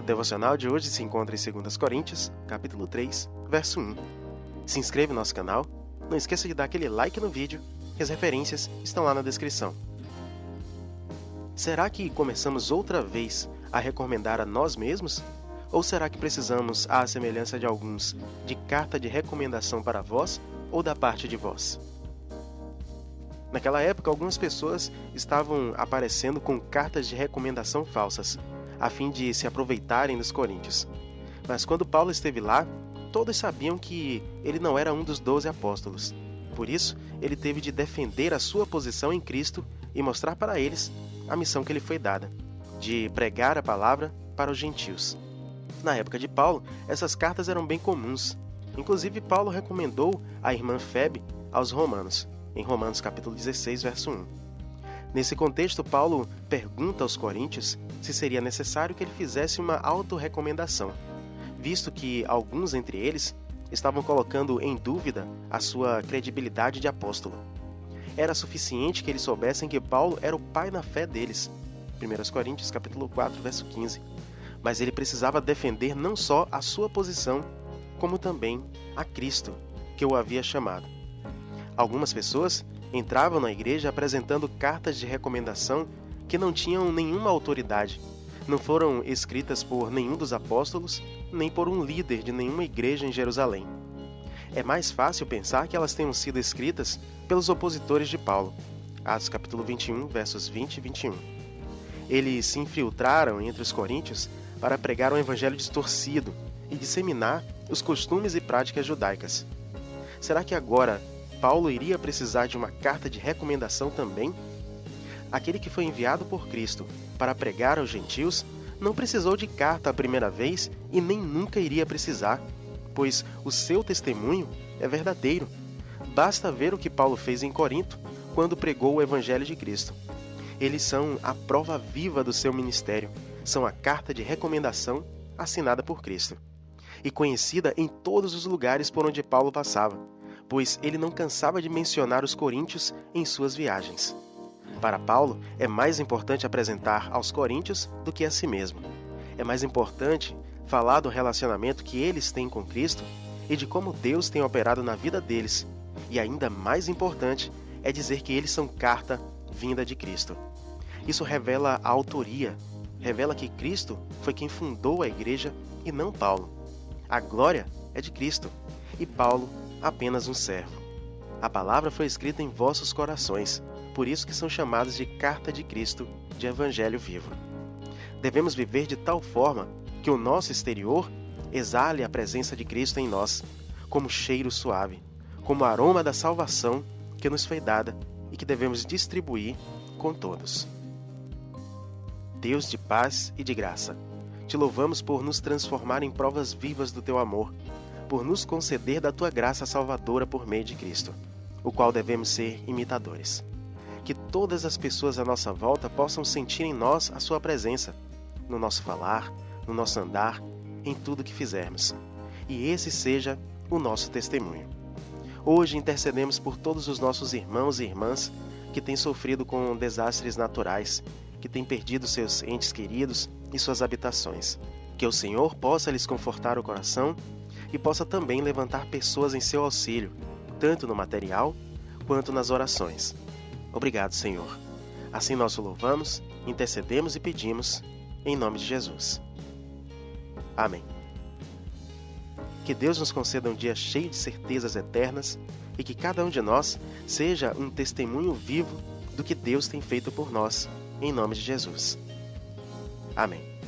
devocional de hoje se encontra em 2 Coríntios, capítulo 3, verso 1. Se inscreve no nosso canal, não esqueça de dar aquele like no vídeo, que as referências estão lá na descrição. Será que começamos outra vez a recomendar a nós mesmos? Ou será que precisamos, à semelhança de alguns, de carta de recomendação para vós ou da parte de vós? Naquela época, algumas pessoas estavam aparecendo com cartas de recomendação falsas, a fim de se aproveitarem dos coríntios. Mas quando Paulo esteve lá, todos sabiam que ele não era um dos 12 apóstolos. Por isso, ele teve de defender a sua posição em Cristo e mostrar para eles a missão que lhe foi dada, de pregar a palavra para os gentios. Na época de Paulo, essas cartas eram bem comuns. Inclusive, Paulo recomendou a irmã Febe aos romanos, em Romanos capítulo 16, verso 1. Nesse contexto, Paulo pergunta aos coríntios se seria necessário que ele fizesse uma autorrecomendação, visto que alguns entre eles estavam colocando em dúvida a sua credibilidade de apóstolo. Era suficiente que eles soubessem que Paulo era o pai na fé deles, 1 Coríntios capítulo 4, verso 15. Mas ele precisava defender não só a sua posição, como também a Cristo, que o havia chamado. Algumas pessoas entravam na igreja apresentando cartas de recomendação que não tinham nenhuma autoridade, não foram escritas por nenhum dos apóstolos, nem por um líder de nenhuma igreja em Jerusalém. É mais fácil pensar que elas tenham sido escritas pelos opositores de Paulo. Atos capítulo 21, versos 20 e 21. Eles se infiltraram entre os coríntios para pregar um evangelho distorcido e disseminar os costumes e práticas judaicas. Será que agora Paulo iria precisar de uma carta de recomendação também? Aquele que foi enviado por Cristo para pregar aos gentios não precisou de carta a primeira vez e nem nunca iria precisar, pois o seu testemunho é verdadeiro. Basta ver o que Paulo fez em Corinto quando pregou o evangelho de Cristo. Eles são a prova viva do seu ministério, são a carta de recomendação assinada por Cristo e conhecida em todos os lugares por onde Paulo passava, pois ele não cansava de mencionar os coríntios em suas viagens. Para Paulo, é mais importante apresentar aos coríntios do que a si mesmo. É mais importante falar do relacionamento que eles têm com Cristo e de como Deus tem operado na vida deles. E ainda mais importante é dizer que eles são carta vinda de Cristo. Isso revela a autoria, revela que Cristo foi quem fundou a igreja e não Paulo. A glória é de Cristo e Paulo apenas um servo. A palavra foi escrita em vossos corações, por isso que são chamados de carta de Cristo, de evangelho vivo. Devemos viver de tal forma que o nosso exterior exale a presença de Cristo em nós, como cheiro suave, como aroma da salvação que nos foi dada e que devemos distribuir com todos. Deus de paz e de graça, te louvamos por nos transformar em provas vivas do teu amor, por nos conceder da tua graça salvadora por meio de Cristo, o qual devemos ser imitadores. Que todas as pessoas à nossa volta possam sentir em nós a sua presença, no nosso falar, no nosso andar, em tudo que fizermos. E esse seja o nosso testemunho. Hoje intercedemos por todos os nossos irmãos e irmãs que têm sofrido com desastres naturais, que têm perdido seus entes queridos e suas habitações. Que o Senhor possa lhes confortar o coração e possa também levantar pessoas em seu auxílio, tanto no material quanto nas orações. Obrigado, Senhor. Assim nós o louvamos, intercedemos e pedimos, em nome de Jesus. Amém. Que Deus nos conceda um dia cheio de certezas eternas e que cada um de nós seja um testemunho vivo do que Deus tem feito por nós, em nome de Jesus. Amém.